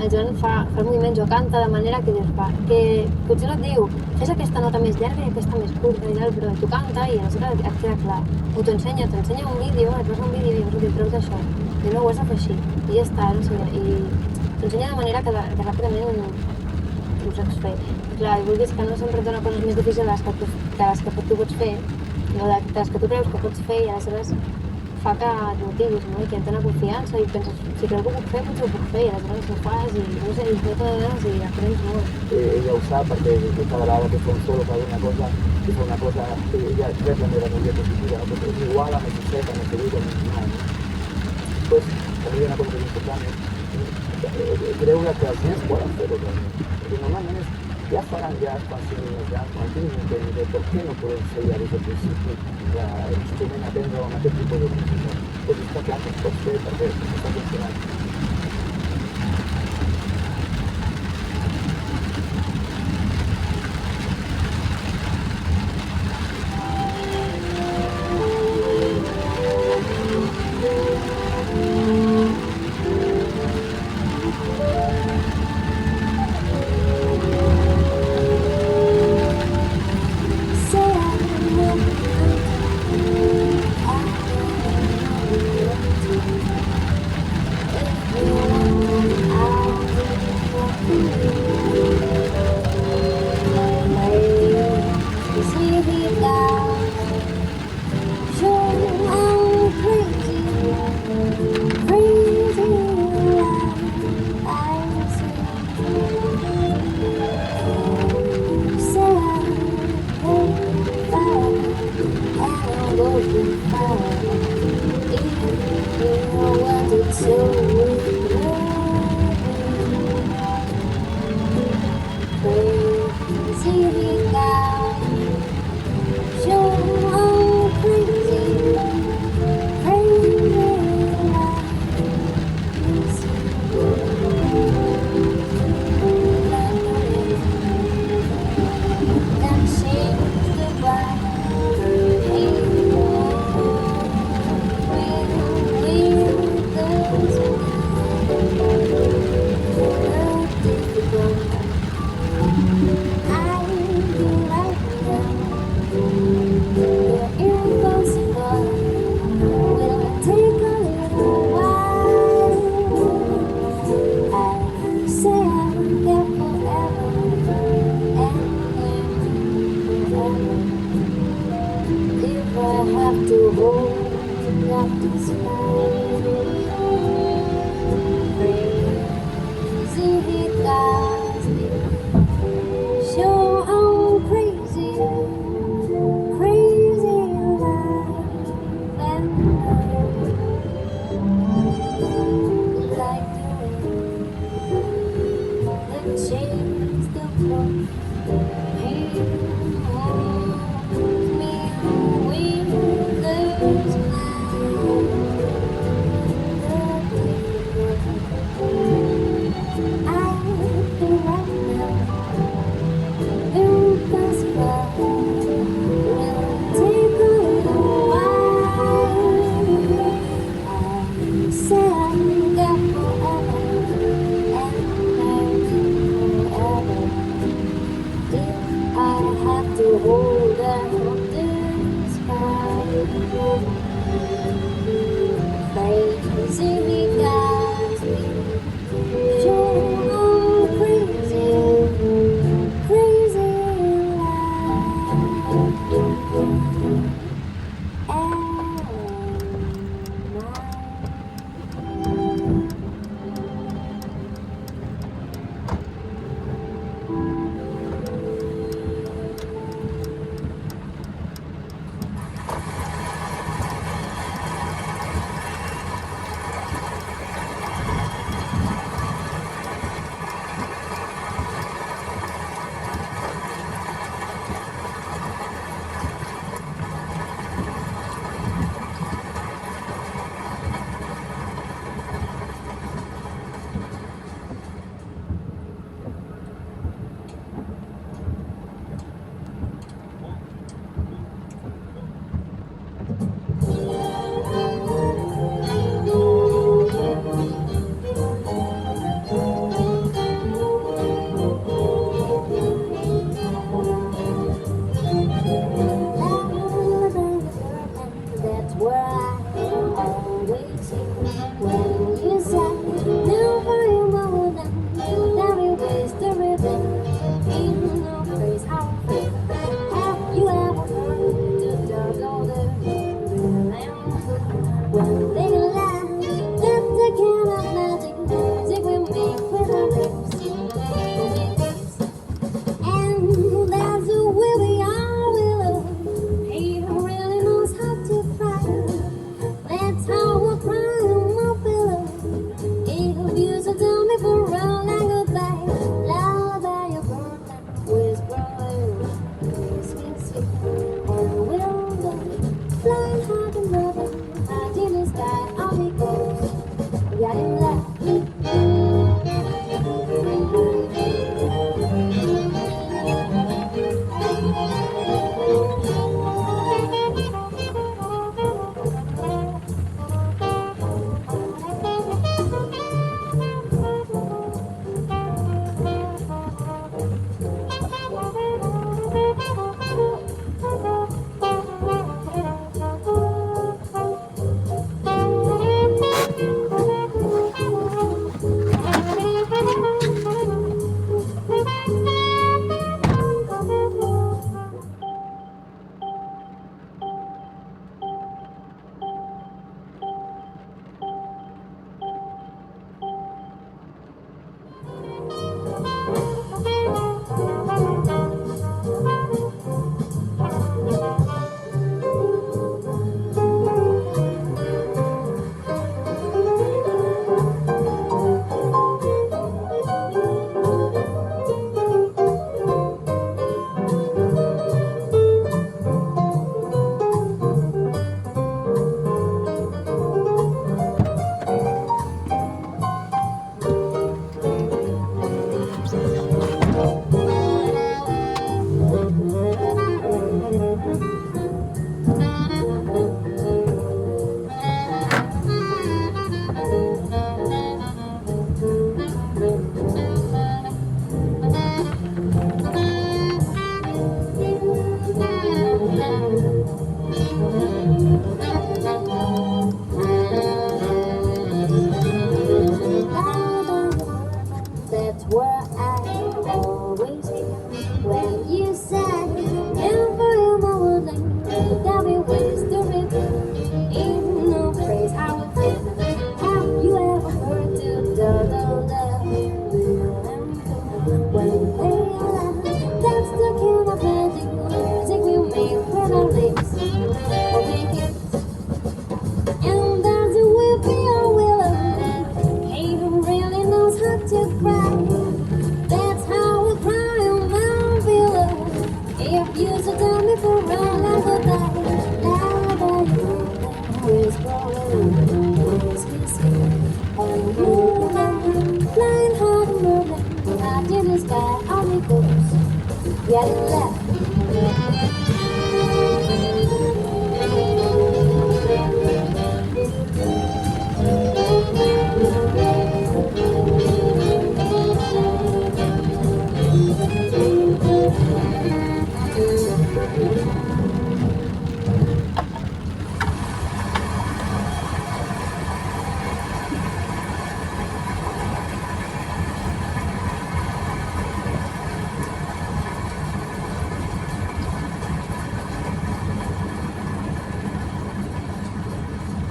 El Joan fa el moviment, jo canta de manera que dius, va, que potser no et diu fes aquesta nota més llarga i aquesta més curta i tal, però tu canta i aleshores et queda clar. O t'ensenya un vídeo, et posa un vídeo i dius, treus això, i no ho has de fer així, i ja està, no sé, i t'ensenya de manera que ràpidament ho saps fer. I clar, i vulguis que no sempre et dona coses més difícils de les que tu pots fer, no de les que tu creus que pots fer, i aleshores fa que et motivis, no? I que et dona confiança i penses, si creu que ho puc fer, potser ho puc fer, i aleshores ho fas i no sé, i tot vegades i aprens molt. Ella ho sap perquè cada vegada que fa un solo fa una cosa, ella rep la meva energia positiva, no? Perquè és igual a més seca, més segura, més mal, no? Després, també hi ha una cosa important, és creure que els nens poden fer-ho realment. Perquè normalment ja faran quan siguin ja, quan tinguin que dir per què no podem fer ja des del principi l'instrument aprendre amb aquest tipus de música. Doncs està clar que es pot fer perquè està funcionant.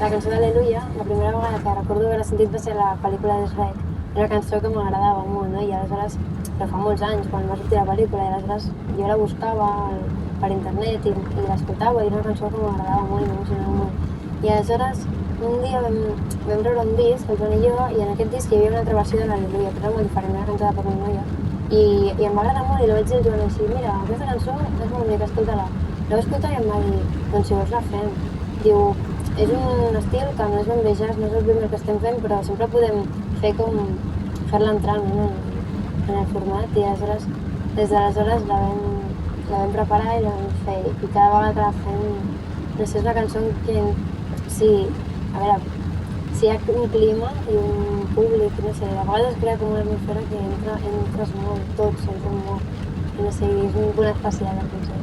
La cançó d'Aleluia, la primera vegada que recordo haver sentit va ser la pel·lícula de Shrek. Era una cançó que m'agradava molt, no? I aleshores, però fa molts anys, quan va sortir la pel·lícula, i aleshores jo la buscava per internet i l'escoltava, i era una cançó que m'agradava molt i m'emocionava molt. I aleshores, un dia vam veure un disc, el Joan i jo, i en aquest disc hi havia una altra versió de l'Aleluia, però era molt diferent, era cantada per una noia. I em va agradar molt i la vaig dir al Joan així, mira, aquesta cançó és molt bonica, escolta-la. La vaig escoltar i em va dir, doncs si vols la fem. Diu, és un estil que no és ben bé jazz, no és el primer que estem fent, però sempre podem fer com fer-la entrar, no? En el format, i aleshores, des d'aleshores la vam preparar i la vam fer, i cada vegada que la fem, no sé, és una cançó que, sí, a veure, si hi ha un clima i un públic, no sé, a vegades crea com una atmosfera que entres molt, tots entren molt, i no sé, és un punt especial el concert.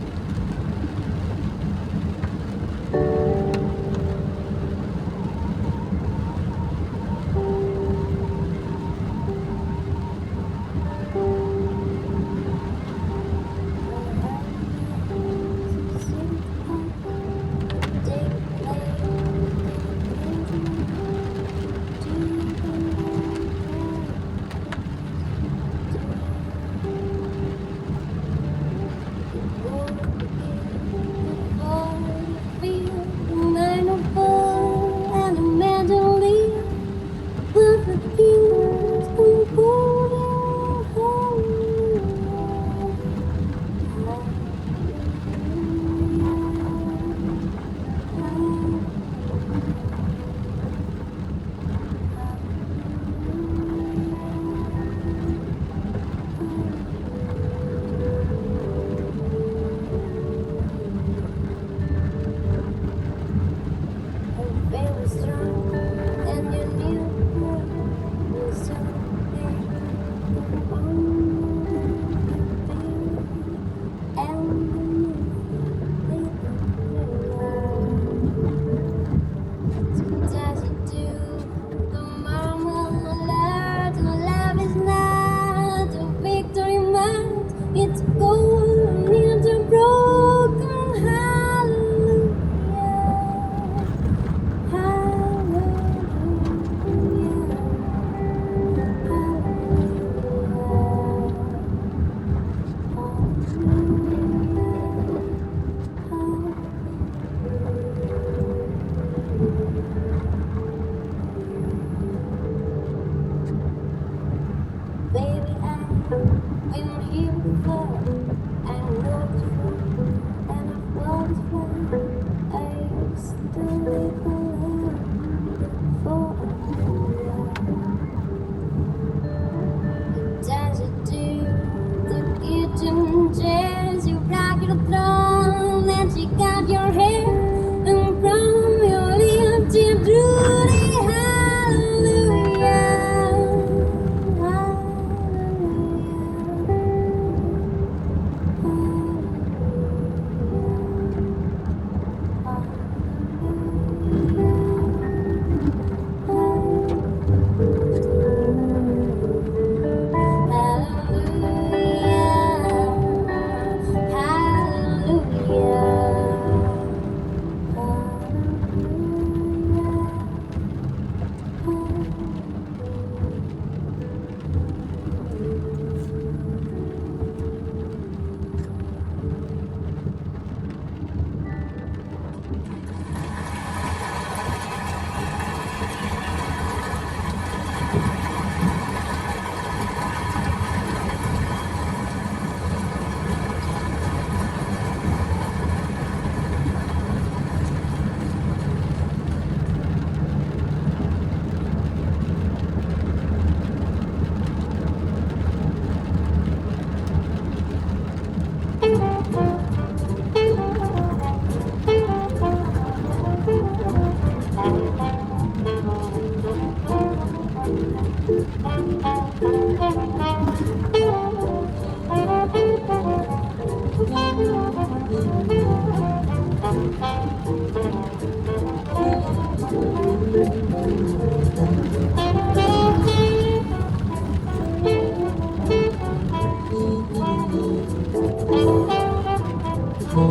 Your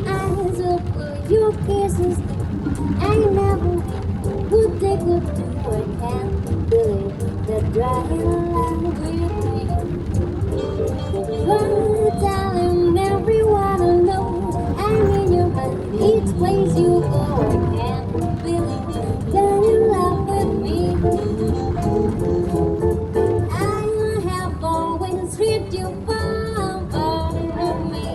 eyes are blue, your kisses. I never would they could do. I can't believe that drying line with me. One telling everyone I know I'm in your mind. Each place you go, I can't believe that you love with me. I have always treated you far from me.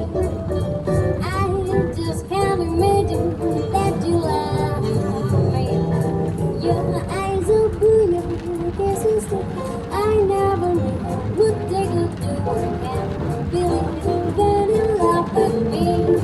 I just can't imagine that you love me. Your eyes are blue, your kisses too. I never knew what they could do. I can't believe that you love with me.